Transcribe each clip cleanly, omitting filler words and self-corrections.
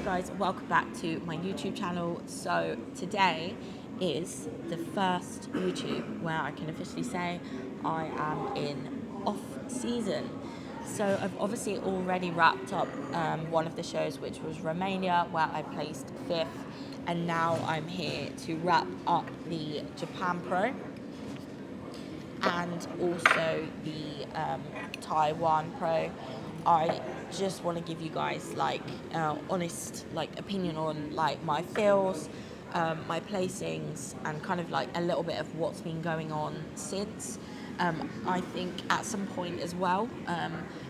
guys, welcome back to my YouTube channel. So today is the first YouTube where I can officially say I am in off season. So I've obviously already wrapped up one of the shows, which was Romania, where I placed 5th, and now I'm here to wrap up the Japan Pro and also the Taiwan Pro. I just want to give you guys honest opinion on my feels, my placings, and kind of a little bit of what's been going on since. I think at some point as well,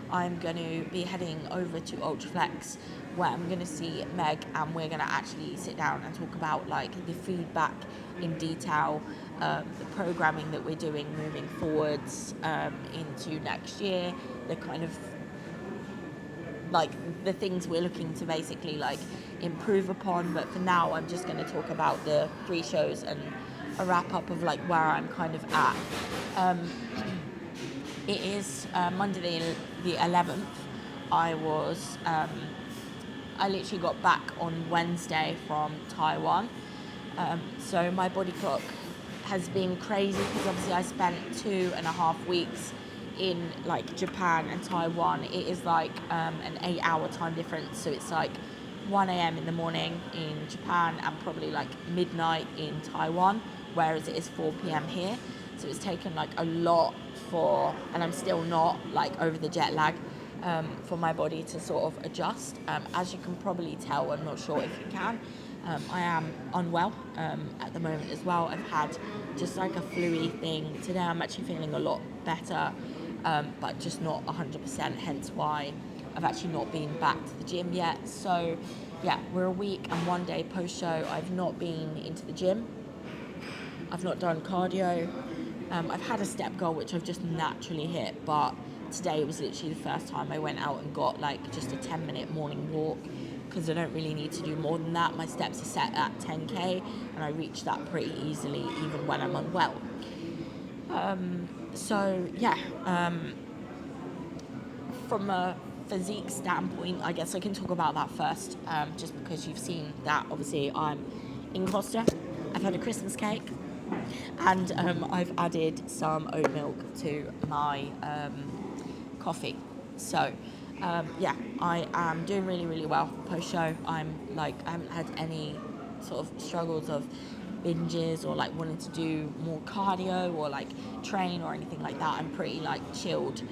I'm going to be heading over to Ultraflex, where I'm going to see Meg, and we're going to actually sit down and talk about the feedback in detail, the programming that we're doing moving forwards into next year, the kind of the things we're looking to basically improve upon. But for now, I'm just going to talk about the 3 shows and a wrap up of where I'm kind of at. It is Monday the 11th. I literally got back on Wednesday from Taiwan. So my body clock has been crazy because obviously I spent 2.5 weeks in Japan and Taiwan. It is an 8-hour time difference, so it's 1 a.m. in the morning in Japan and probably midnight in Taiwan, whereas it is 4 p.m. here. So it's taken a lot and I'm still not over the jet lag, for my body to sort of adjust. As you can probably tell, I'm not sure if you can, I am unwell at the moment as well. I've had just a flu-y thing. Today I'm actually feeling a lot better, but just not 100%, hence why I've actually not been back to the gym yet. So yeah, we're a week and 1 day post-show. I've not been into the gym. I've not done cardio. I've had a step goal, which I've just naturally hit, but today was literally the first time I went out and got just a 10-minute morning walk, because I don't really need to do more than that. My steps are set at 10k, and I reach that pretty easily even when I'm unwell. From a physique standpoint, I guess I can talk about that first, just because you've seen that obviously I'm in Costa. I've had a Christmas cake, and I've added some oat milk to my coffee. So I am doing really, really well post-show. I haven't had any sort of struggles of binges or wanting to do more cardio or train or anything like that. I'm pretty chilled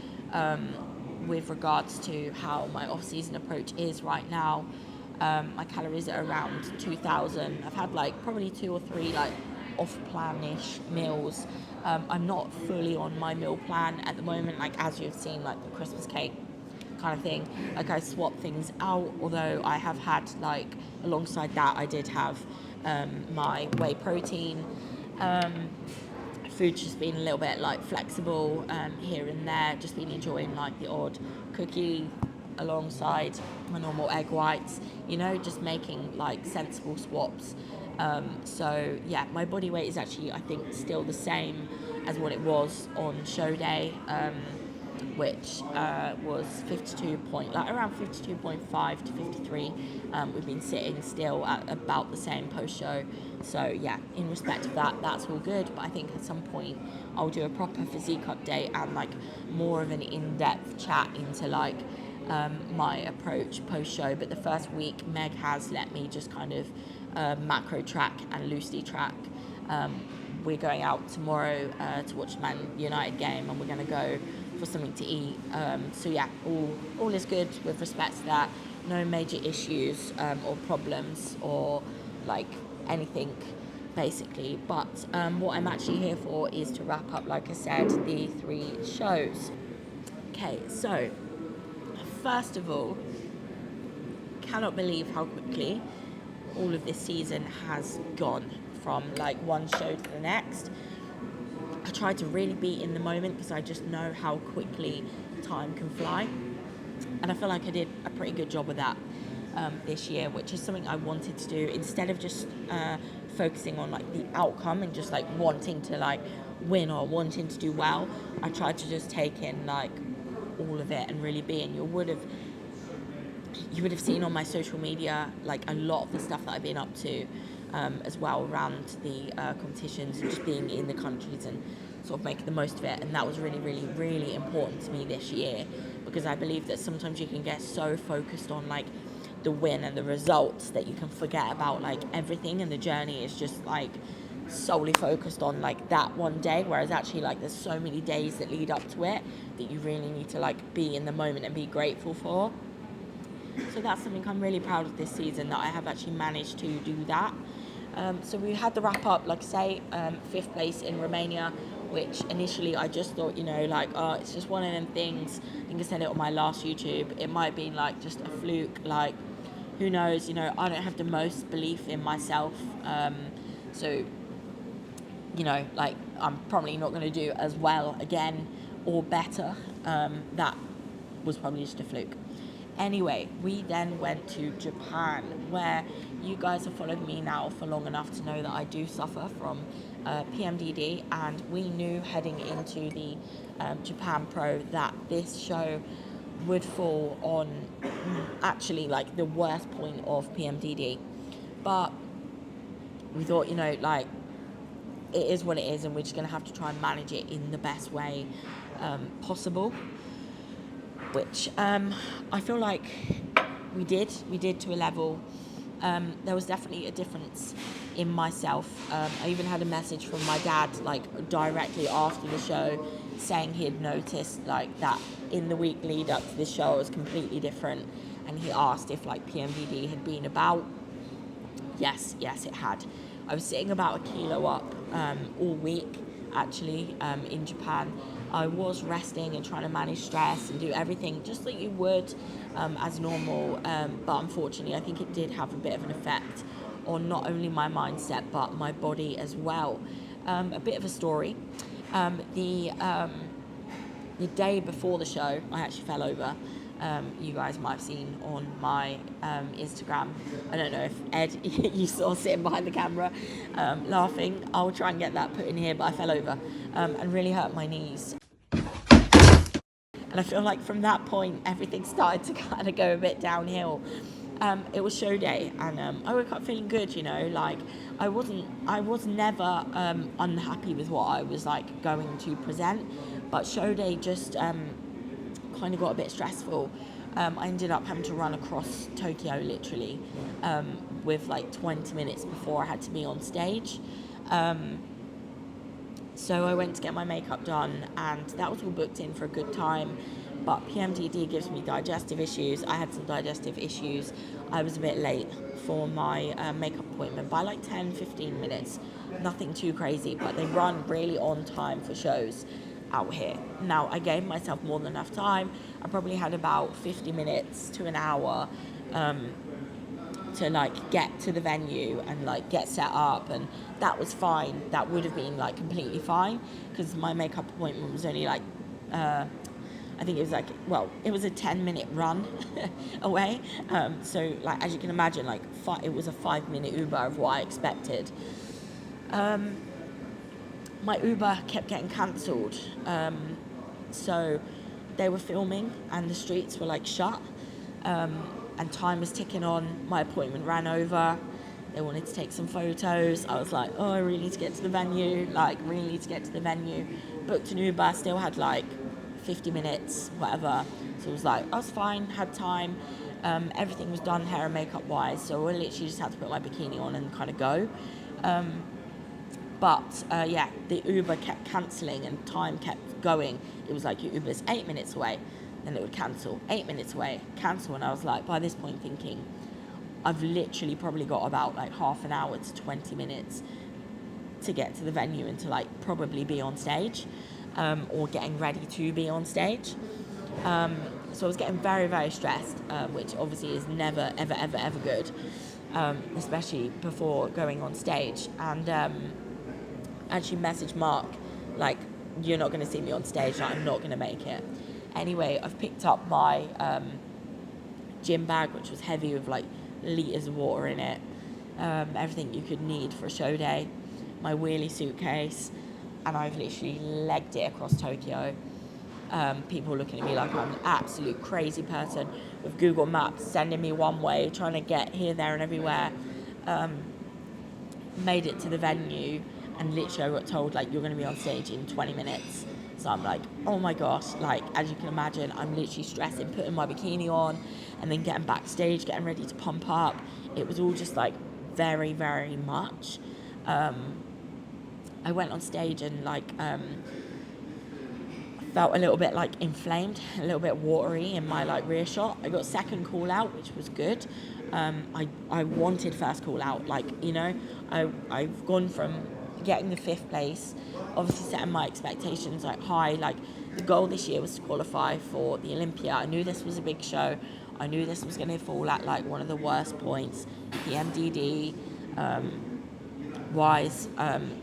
with regards to how my off-season approach is right now. My calories are around 2,000. I've had probably 2 or 3 off-plan-ish meals. I'm not fully on my meal plan at the moment, as you've seen, the Christmas cake kind of thing. I swap things out, although I have had alongside that I did have my whey protein. Food's just been a little bit flexible here and there. Just been enjoying the odd cookie alongside my normal egg whites, just making sensible swaps. So yeah, my body weight is actually, I think, still the same as what it was on show day, which was around 52.5 to 53. We've been sitting still at about the same post-show. So yeah, in respect of that, that's all good. But I think at some point I'll do a proper physique update and more of an in-depth chat into my approach post-show. But the first week, Meg has let me just kind of macro track and loosely track. We're going out tomorrow to watch the Man United game, and we're going to go for something to eat. So yeah, all is good with respect to that. No major issues or problems or anything basically. But what I'm actually here for is to wrap up, like I said, the 3 shows. Okay, so first of all, cannot believe how quickly all of this season has gone from one show to the next. I try to really be in the moment because I just know how quickly time can fly, and I feel like I did a pretty good job of that this year, which is something I wanted to do. Instead of just focusing on the outcome and just wanting to win or wanting to do well, I tried to just take in all of it and really be. And you would have seen on my social media like a lot of the stuff that I've been up to as well around the competitions and just being in the countries and sort of making the most of it. And that was really, really, really important to me this year, because I believe that sometimes you can get so focused on like the win and the results that you can forget about like everything, and the journey is just like solely focused on like that one day, whereas actually like there's so many days that lead up to it that you really need to like be in the moment and be grateful for. So that's something I'm really proud of this season, that I have actually managed to do that. So we had the wrap up, like I say, 5th place in Romania, which initially I just thought, like, oh, it's just one of them things. I think I said it on my last YouTube. It might be like just a fluke, like, who knows, I don't have the most belief in myself. So, like, I'm probably not going to do as well again or better. That was probably just a fluke. Anyway, we then went to Japan, where you guys have followed me now for long enough to know that I do suffer from PMDD, and we knew heading into the Japan Pro that this show would fall on actually like the worst point of PMDD. But we thought, like, it is what it is, and we're just going to have to try and manage it in the best way possible. Which I feel like we did to a level. There was definitely a difference in myself. I even had a message from my dad like directly after the show saying he had noticed like that in the week lead up to the show it was completely different, and he asked if like PMDD had been about. Yes it had. I was sitting about a kilo up all week actually in Japan. I was resting and trying to manage stress and do everything just like you would as normal, but unfortunately I think it did have a bit of an effect on not only my mindset but my body as well. A bit of a story. The day before the show I actually fell over. You guys might have seen on my Instagram. I don't know if Ed you saw sitting behind the camera laughing. I'll try and get that put in here, but I fell over and really hurt my knees. And I feel like from that point everything started to kind of go a bit downhill. It was show day, and I woke up feeling good, like I was never unhappy with what I was like going to present, but show day just kind of got a bit stressful. I ended up having to run across Tokyo literally with like 20 minutes before I had to be on stage. So I went to get my makeup done, and that was all booked in for a good time. But PMDD gives me digestive issues. I had some digestive issues. I was a bit late for my makeup appointment by like 10-15 minutes. Nothing too crazy, but they run really on time for shows out here. Now, I gave myself more than enough time. I probably had about 50 minutes to an hour to like get to the venue and like get set up, and that was fine. That would have been like completely fine, because my makeup appointment was only like I think it was like, well, it was a 10-minute run away. So like, as you can imagine, like it was a 5-minute Uber of what I expected. My Uber kept getting cancelled. So they were filming and the streets were like shut. And time was ticking on. My appointment ran over. They wanted to take some photos. I was like, oh, I really need to get to the venue. Booked an Uber, still had like 50 minutes, whatever. So it was like, I was fine, had time. Everything was done hair and makeup wise. So I literally just had to put my bikini on and kind of go. But the Uber kept cancelling and time kept going. It was like, your Uber's 8 minutes away. Then it would cancel, 8 minutes away, cancel. And I was like, by this point thinking, I've literally probably got about like half an hour to 20 minutes to get to the venue and to like probably be on stage, or getting ready to be on stage. So I was getting very, very stressed, which obviously is never, ever, ever, ever good, especially before going on stage. And actually messaged Mark, like, you're not going to see me on stage, like, I'm not going to make it. Anyway, I've picked up my gym bag, which was heavy with like litres of water in it, everything you could need for a show day, my wheelie suitcase, and I've literally legged it across Tokyo. People looking at me like I'm an absolute crazy person with Google Maps, sending me one way, trying to get here, there, and everywhere. Made it to the venue, and literally I got told, like, you're going to be on stage in 20 minutes. So I'm like, oh my gosh, like, as you can imagine, I'm literally stressing, putting my bikini on, and then getting backstage, getting ready to pump up. It was all just, like, very, very much. I went on stage and, like, felt a little bit, like, inflamed, a little bit watery in my, like, rear shot. I got second call out, which was good. I wanted first call out, like, you know, I've gone from getting the 5th place, obviously setting my expectations, like, high. Like, the goal this year was to qualify for the Olympia. I knew this was a big show. I knew this was going to fall at, like, one of the worst points. PMDD wise,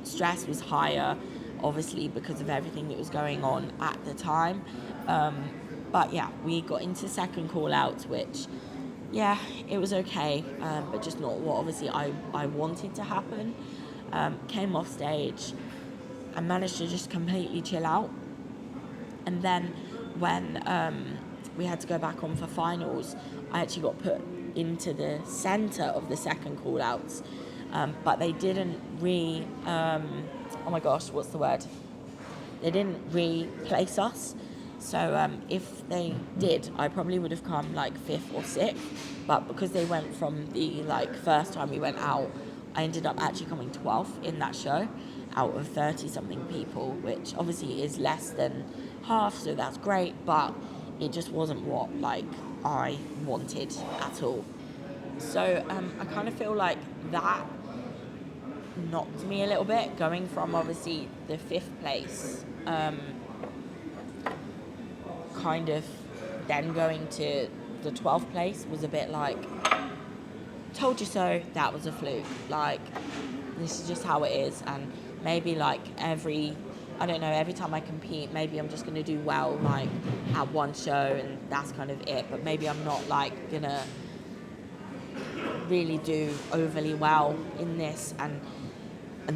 stress was higher, obviously, because of everything that was going on at the time. But yeah, we got into second call outs, which, yeah, it was okay, but just not what obviously I wanted to happen. Came off stage and managed to just completely chill out. And then when we had to go back on for finals, I actually got put into the centre of the second call outs. But they didn't oh my gosh, what's the word? They didn't replace us. So if they did, I probably would have come like 5th or 6th. But because they went from the like first time we went out, I ended up actually coming 12th in that show out of 30 something people, which obviously is less than half, so that's great, but it just wasn't what like I wanted at all. So I kind of feel like that knocked me a little bit, going from obviously the 5th place, kind of then going to the 12th place was a bit like, told you so, that was a fluke, like, this is just how it is. And maybe like every time I compete, maybe I'm just going to do well like at one show and that's kind of it, but maybe I'm not like gonna really do overly well in this, and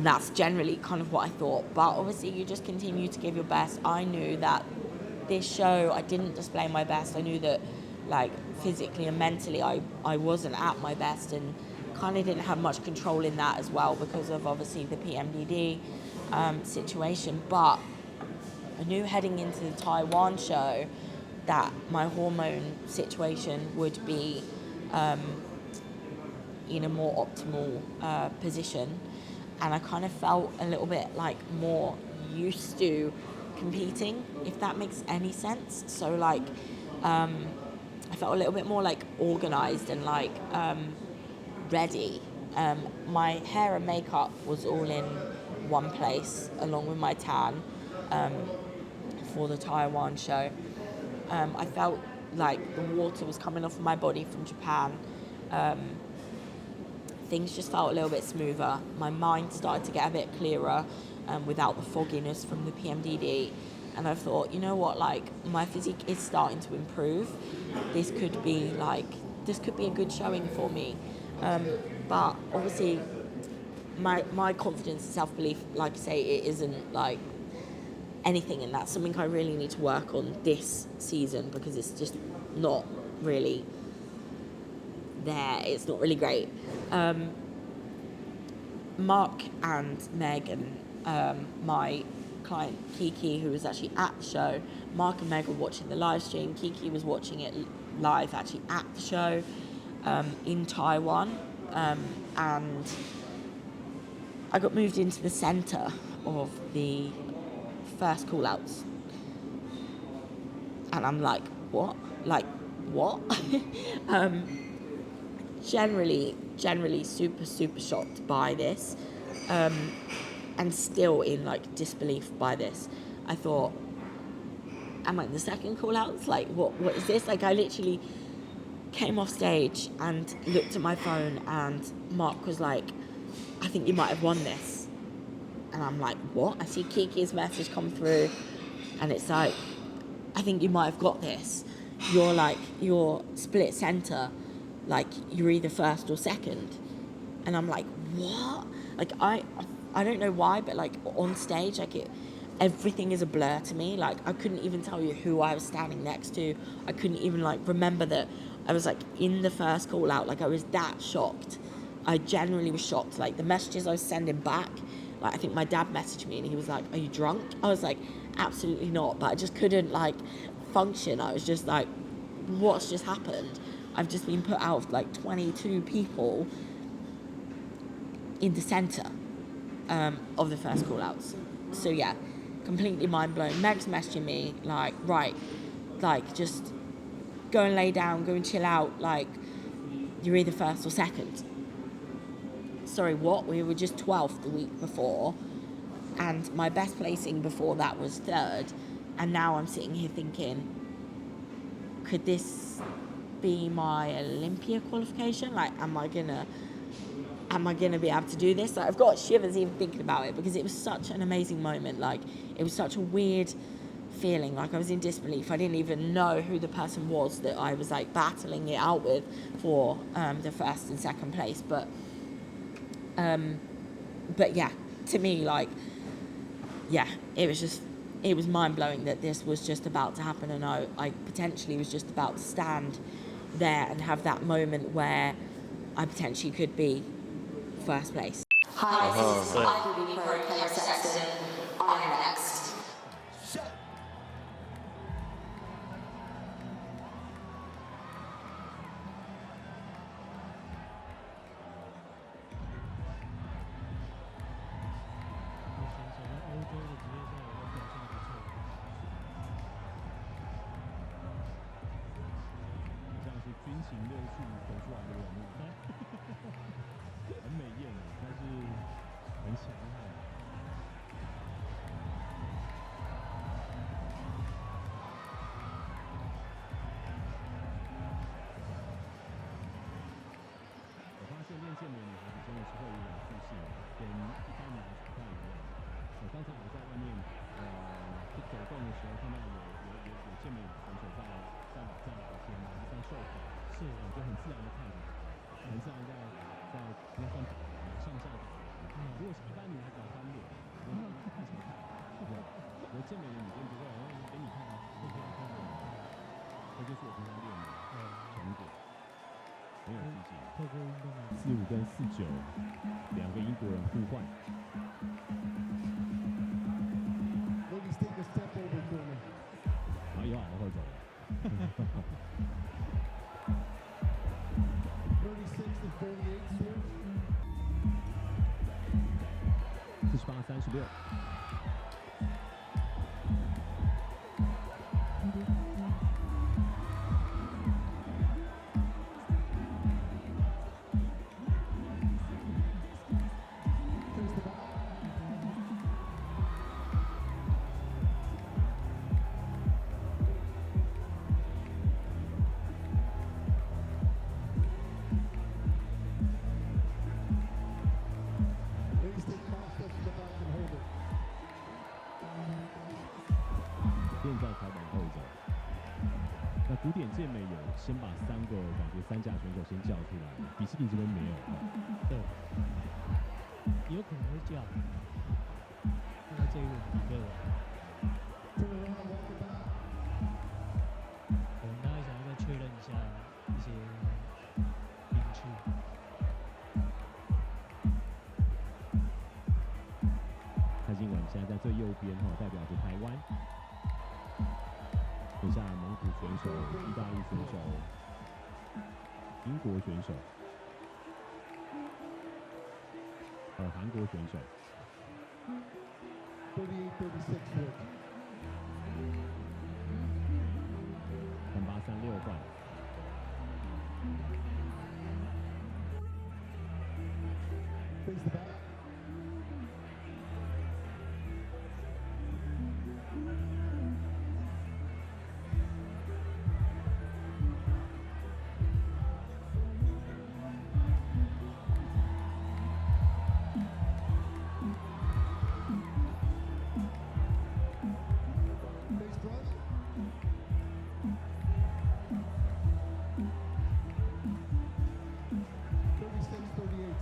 that's generally kind of what I thought. But obviously you just continue to give your best. I knew that this show I didn't display my best. I knew that like physically and mentally I wasn't at my best, and kind of didn't have much control in that as well because of obviously the PMDD situation. But I knew heading into the Taiwan show that my hormone situation would be in a more optimal position, and I kind of felt a little bit like more used to competing, if that makes any sense. So like I felt a little bit more like organized and like ready. My hair and makeup was all in one place along with my tan for the Taiwan show. I felt like the water was coming off of my body from Japan. Things just felt a little bit smoother. My mind started to get a bit clearer without the fogginess from the PMDD. And I thought, you know what, like, my physique is starting to improve. This could be a good showing for me. But obviously, my confidence and self-belief, like I say, it isn't like anything, and that's something I really need to work on this season, because it's just not really there. It's not really great. Mark and Meg and my client Kiki, who was actually at the show, Mark and Meg were watching the live stream. Kiki was watching it live actually at the show in Taiwan, and I got moved into the centre of the first call outs, and I'm like, what? Generally super shocked by this, and still in like disbelief by this. I thought, am I in the second call outs? Like, what is this? Like, I literally came off stage and looked at my phone, and Mark was like, I think you might have won this. And I'm like, what? I see Kiki's message come through, and it's like, I think you might have got this. You're split centre, like, you're either first or second. And I'm like, what? Like, I don't know why, but like on stage, like, everything is a blur to me. Like, I couldn't even tell you who I was standing next to. I couldn't even, like, remember that I was, like, in the first call out. Like, I was that shocked. I genuinely was shocked. Like, the messages I was sending back, like, I think my dad messaged me and he was like, "Are you drunk?" I was like, "Absolutely not." But I just couldn't, like, function. I was just like, what's just happened? I've just been put out of, like, 22 people in the centre of the first call outs. So yeah, completely mind blown. Meg's messaging me like, right, like, just go and lay down, go and chill out, like, you're either first or second. Sorry, what? We were just 12th the week before, and my best placing before that was third, and now I'm sitting here thinking, could this be my Olympia qualification? Like, am I gonna be able to do this? Like, I've got shivers even thinking about it, because it was such an amazing moment. Like, it was such a weird feeling. Like, I was in disbelief. I didn't even know who the person was that I was, like, battling it out with for the first and second place. But yeah, to me, like, yeah, it was mind-blowing that this was just about to happen, and I potentially was just about to stand there and have that moment where I potentially could be first place. Hi, this is IFBB Pro Kelly Sexton. I'm next. 45跟49，两个英国人互换。然后又往后走了。48-36。现在才往后走。那古典健美有先把3个感觉3甲选手先叫出来，比基尼这边没有。对，有可能会叫，因为这一轮比对完。我们大概想要再确认一下一些名次。蔡金文现在在最右边代表着台湾。等下蒙古选手、意大利选手、英国选手，还有韩国选手。38-36换。36-38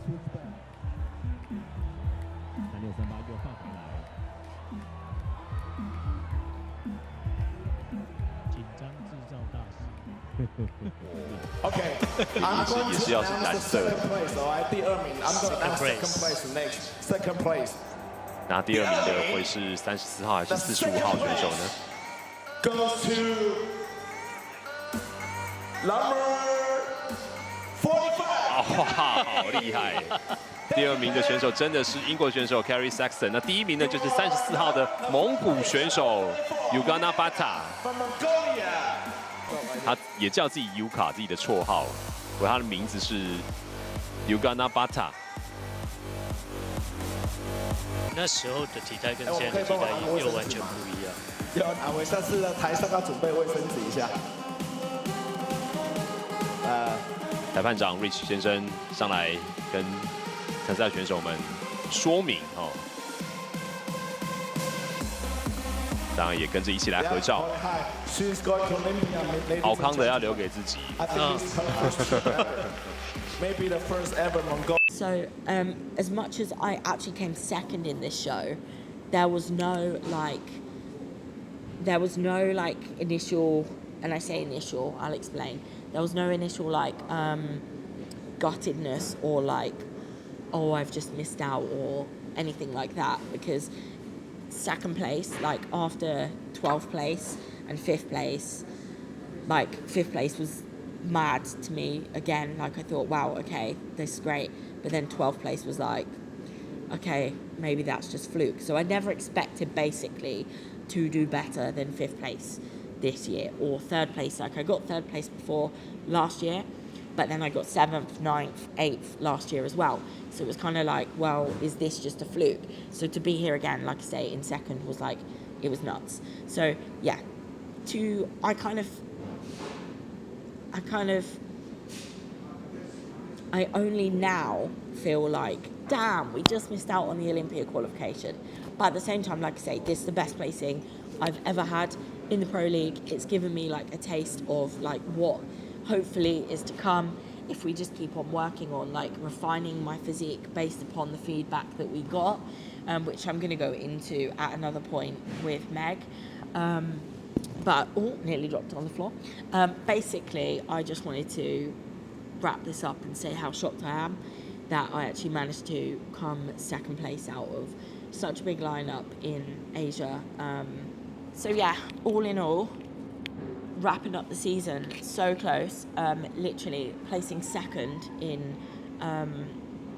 switch back。Okay, 一直也是要是蓝色的。 place, alright. 第二名 I'm going to announce Second second place next. Second place 拿第2名的会是34号还是45号选手呢？ goes to number 45. 哇，好厉害！第2名的选手真的是英国选手 Carrie Sexton， 那第1名呢就是34号的蒙古选手 Ugana Bata， From Mongolia. 他也叫自己 Yuka 自己的绰号，不过他的名字是 Ugana Bata。 那时候的体态跟现在的体态又完全不一样。要拿回，下次呢台上要准备卫生纸一下。裁判长 Rich 先生上来跟参赛选手们说明哦，当然也跟着一起来合照。 She's going to Olympia. 好康的要留给自己。 I think it's her first trip ever. Maybe the first ever Mongolian. So, as much as I actually came second in this show, there was no initial, and I say initial, I'll explain. There was no initial guttedness or oh, I've just missed out or anything like that, because second place, after 12th place and 5th place, 5th place was mad to me again. I thought, wow, okay, this is great. But then 12th place was okay, maybe that's just fluke. So I never expected basically to do better than 5th place this year or 3rd place. I got 3rd place before last year, but then I got 7th, 9th, 8th last year as well. So it was kind of well, is this just a fluke? So to be here again, like I say, in 2nd was it was nuts. So yeah, I only now feel damn, we just missed out on the Olympia qualification. But at the same time, like I say, this is the best placing I've ever had in the Pro League. It's given me a taste of what hopefully is to come if we just keep on working on refining my physique based upon the feedback that we got, which I'm going to go into at another point with Meg. But nearly dropped on the floor. Basically, I just wanted to wrap this up and say how shocked I am that I actually managed to come 2nd place out of such a big lineup in Asia. So yeah, all in all, wrapping up the season so close, literally placing 2nd in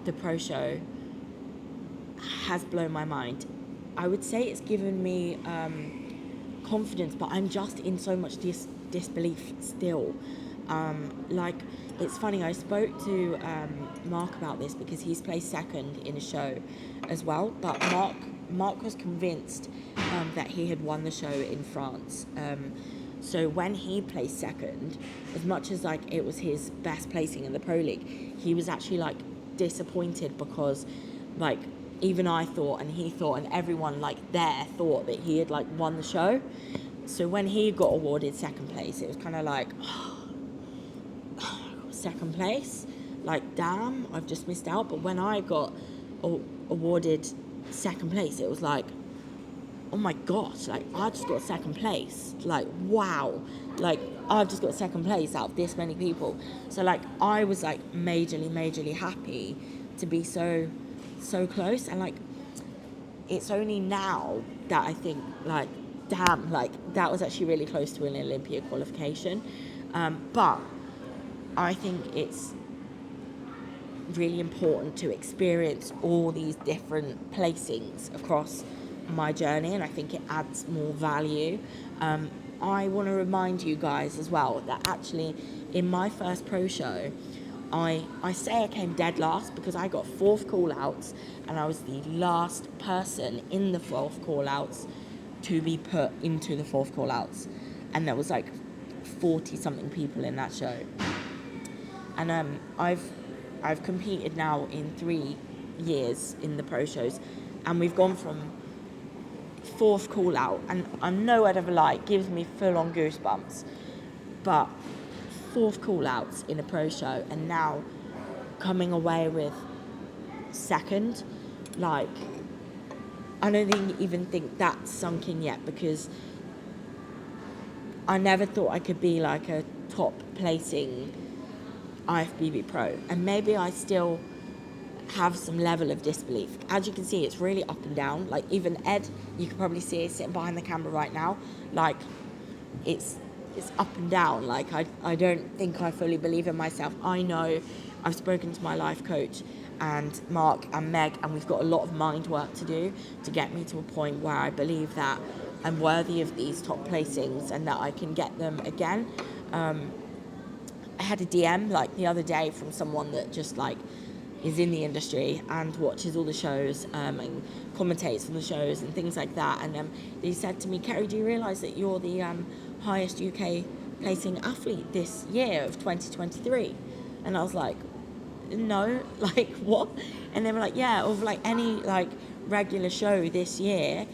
the pro show has blown my mind. I would say it's given me confidence, but I'm just in so much disbelief still. It's funny, I spoke to Mark about this because he's placed 2nd in a show as well, but Mark was convinced that he had won the show in France. So when he placed 2nd, as much as it was his best placing in the Pro League, he was actually disappointed because even I thought and he thought and everyone there thought that he had won the show. So when he got awarded 2nd place, it was kind of 2nd place, damn, I've just missed out. But when I got awarded 2nd place, it was oh my gosh, I just got 2nd place, wow, I've just got 2nd place out of this many people. So I was majorly happy to be so close, and it's only now that I think damn, that was actually really close to an Olympia qualification. But I think it's really important to experience all these different placings across my journey, and I think it adds more value. I want to remind you guys as well that actually in my first pro show, I say I came dead last because I got 4th call-outs and I was the last person in the 4th call-outs to be put into the 4th call-outs, and there was 40 something people in that show. And I've competed now in 3 years in the pro shows, and we've gone from 4th call out, and I'm no word of a lie, it gives me full on goosebumps, but 4th call outs in a pro show and now coming away with 2nd, I don't even think that's sunk in yet, because I never thought I could be a top placing IFBB Pro, and maybe I still have some level of disbelief. As you can see, it's really up and down. Like even Ed, you can probably see sitting behind the camera right now, like it's up and down. Like I don't think I fully believe in myself. I know I've spoken to my life coach and Mark and Meg, and we've got a lot of mind work to do to get me to a point where I believe that I'm worthy of these top placings and that I can get them again. I had a DM like the other day from someone that just like is in the industry and watches all the shows and commentates on the shows and things like that, and they said to me, Kerry, do you realise that you're the highest UK placing athlete this year of 2023? And I was like, no, like what? And they were like, yeah, of like any like regular show this year,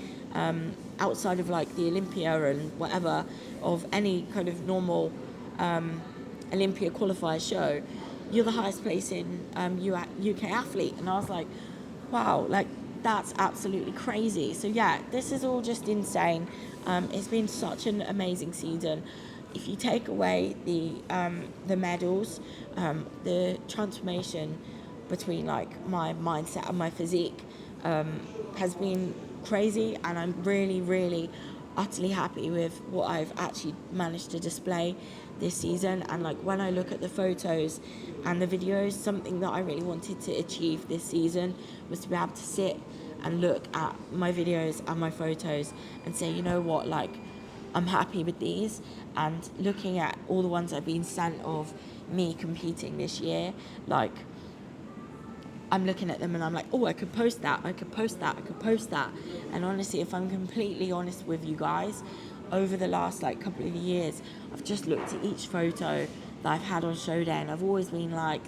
outside of like the Olympia and whatever, of any kind of normal Olympia qualifier show, you're the highest placing UK athlete. And I was like, wow, like that's absolutely crazy. So yeah, this is all just insane. It's been such an amazing season. If you take away the medals, the transformation between like my mindset and my physique has been crazy, and I'm really, really utterly happy with what I've actually managed to display this season. And like when I look at the photos and the videos, something that I really wanted to achieve this season was to be able to sit and look at my videos and my photos and say, you know what, like I'm happy with these. And looking at all the ones I've been sent of me competing this year, like I'm looking at them and I'm like, oh, I could post that, I could post that, I could post that. And honestly, if I'm completely honest with you guys, over the last like couple of years, I've just looked at each photo that I've had on show day, and I've always been like,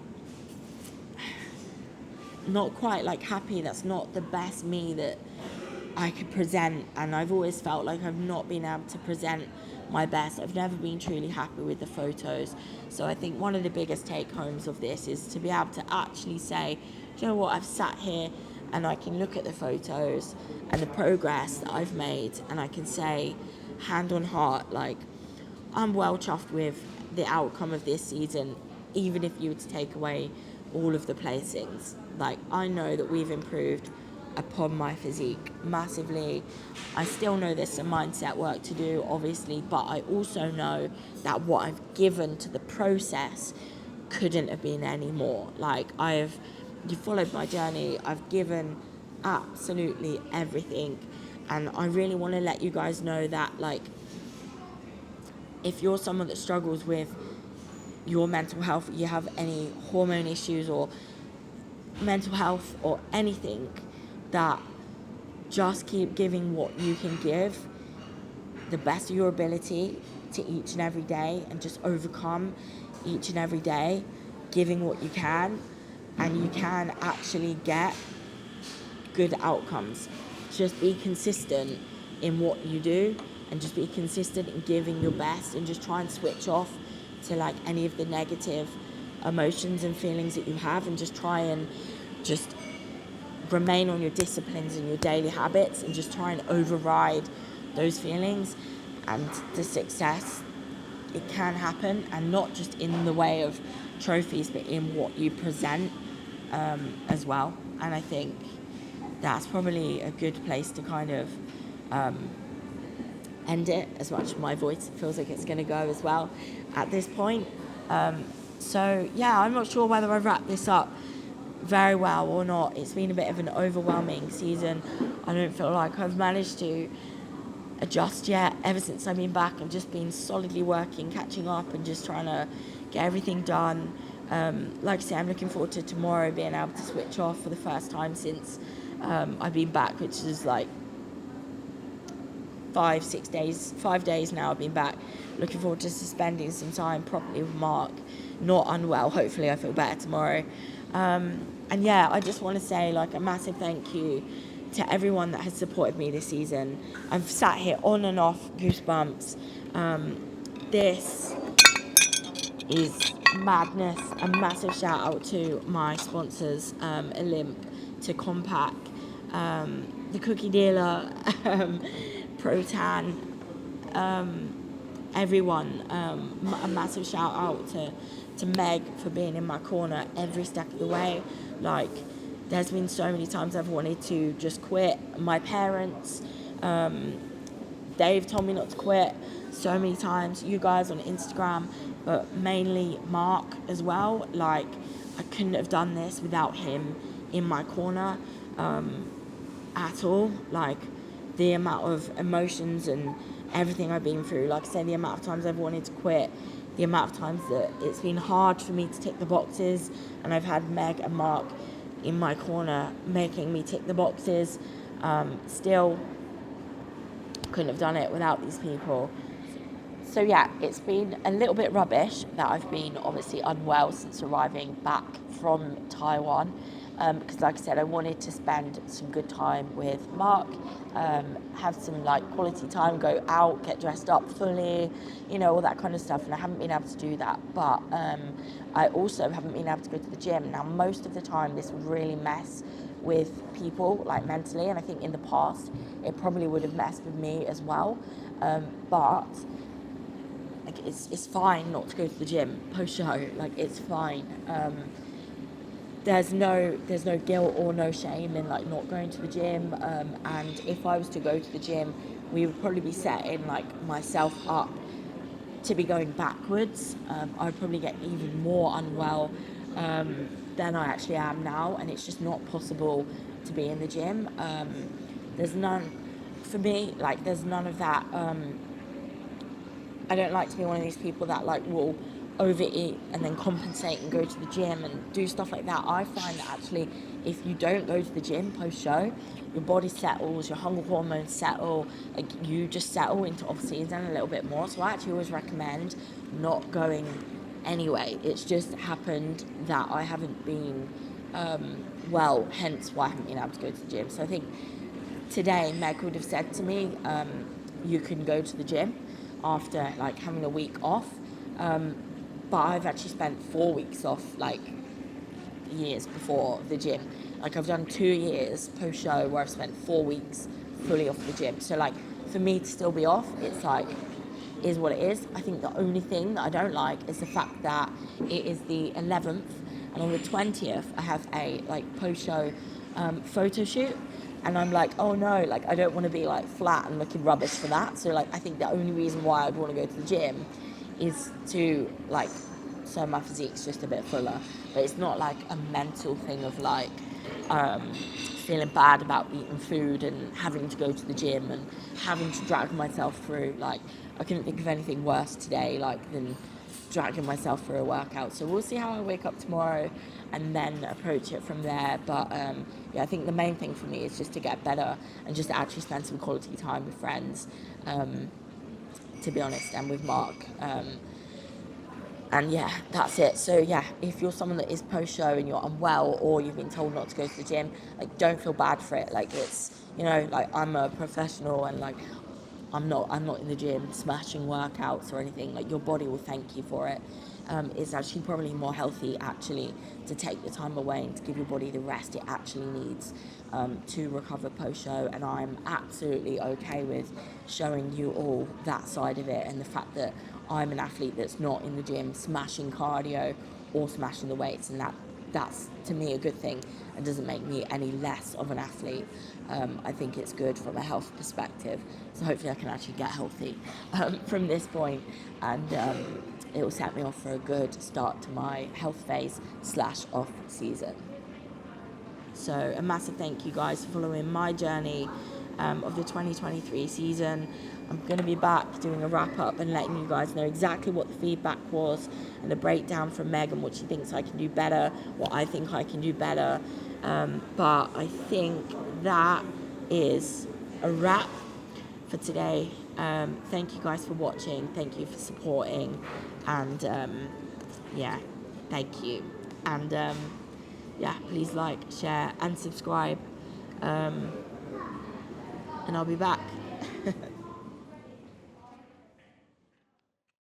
not quite like happy. That's not the best me that I could present, and I've always felt like I've not been able to present my best. I've never been truly happy with the photos. So I think one of the biggest take homes of this is to be able to actually say, do you know what, I've sat here and I can look at the photos and the progress that I've made, and I can say, hand on heart, like I'm well chuffed with the outcome of this season, even if you were to take away all of the placings. Like I know that we've improved upon my physique massively. I still know there's some mindset work to do, obviously, but I also know that what I've given to the process couldn't have been any more. Like you followed my journey, I've given absolutely everything, and I really want to let you guys know that, like, if you're someone that struggles with your mental health, you have any hormone issues or mental health or anything, that just keep giving what you can give, the best of your ability, to each and every day, and just overcome each and every day, giving what you can, and you can actually get good outcomes. Just be consistent in what you do, and just be consistent in giving your best, and just try and switch off to like any of the negative emotions and feelings that you have, and just try and just remain on your disciplines and your daily habits, and just try and override those feelings. And the success, it can happen, and not just in the way of trophies, but in what you present as well. And I think that's probably a good place to kind of end it, as much as my voice feels like it's going to go as well at this point. So yeah, I'm not sure whether I've wrapped this up very well or not. It's been a bit of an overwhelming season. I don't feel like I've managed to adjust yet. Ever since I've been back, I've just been solidly working, catching up, and just trying to get everything done. Like I say, I'm looking forward to tomorrow being able to switch off for the first time since I've been back, which is like 5 days now I've been back. Looking forward to spending some time properly with Mark, not unwell. Hopefully I feel better tomorrow. And yeah, I just want to say like a massive thank you to everyone that has supported me this season. I've sat here on and off goosebumps. This is madness. A massive shout out to my sponsors, Olymp, to Compact, the cookie dealer, Protan, everyone. A massive shout out to Meg for being in my corner every step of the way. Like, there's been so many times I've wanted to just quit. My parents, Dave told me not to quit so many times. You guys on Instagram, but mainly Mark as well. Like, I couldn't have done this without him in my corner at all. Like, the amount of emotions and everything I've been through, like I said, the amount of times I've wanted to quit, the amount of times that it's been hard for me to tick the boxes, and I've had Meg and Mark in my corner making me tick the boxes. Still couldn't have done it without these people. So yeah, it's been a little bit rubbish that I've been obviously unwell since arriving back from Taiwan, because like I said, I wanted to spend some good time with Mark, have some like quality time, go out, get dressed up fully, you know, all that kind of stuff, and I haven't been able to do that. But I also haven't been able to go to the gym. Now, most of the time this would really mess with people, like mentally, and I think in the past it probably would have messed with me as well, but like, it's fine not to go to the gym post-show. Like, it's fine. There's no guilt or no shame in like not going to the gym. And if I was to go to the gym, we would probably be setting like myself up to be going backwards. I'd probably get even more unwell than I actually am now, and it's just not possible to be in the gym. There's none for me. Like, there's none of that. I don't like to be one of these people that like will overeat and then compensate and go to the gym and do stuff like that. I find that actually, if you don't go to the gym post-show, your body settles, your hunger hormones settle, like you just settle into off-season a little bit more. So I actually always recommend not going anyway. It's just happened that I haven't been well, hence why I haven't been able to go to the gym. So I think today Meg would have said to me, you can go to the gym after like having a week off, but I've actually spent 4 weeks off like years before the gym. Like, I've done 2 years post show where I've spent 4 weeks fully off the gym. So like, for me to still be off, it's like, is what it is. I think the only thing that I don't like is the fact that it is the 11th, and on the 20th I have a like post show photo shoot. And I'm like, oh no, like, I don't want to be like flat and looking rubbish for that. So like, I think the only reason why I'd want to go to the gym is to like, so my physique's just a bit fuller. But it's not like a mental thing of like feeling bad about eating food and having to go to the gym and having to drag myself through. Like, I couldn't think of anything worse today like than dragging myself through a workout. So we'll see how I wake up tomorrow and then approach it from there. But yeah, I think the main thing for me is just to get better and just to actually spend some quality time with friends, to be honest, and with Mark. And yeah, that's it. So yeah, if you're someone that is post-show and you're unwell or you've been told not to go to the gym, like, don't feel bad for it. Like, it's, you know, like, I'm a professional and like, I'm not in the gym smashing workouts or anything. Like, your body will thank you for it. It's actually probably more healthy actually to take the time away and to give your body the rest it actually needs to recover post-show. And I'm absolutely okay with showing you all that side of it, and the fact that I'm an athlete that's not in the gym smashing cardio or smashing the weights, and that's to me a good thing and doesn't make me any less of an athlete. I think it's good from a health perspective, so hopefully I can actually get healthy from this point, and it will set me off for a good start to my health phase / off season. So a massive thank you guys for following my journey of the 2023 season. I'm going to be back doing a wrap up and letting you guys know exactly what the feedback was and a breakdown from Meg and what she thinks I can do better, what I think I can do better. But I think that is a wrap for today. Thank you guys for watching. Thank you for supporting. And yeah, thank you. And yeah, please like, share and subscribe. And I'll be back.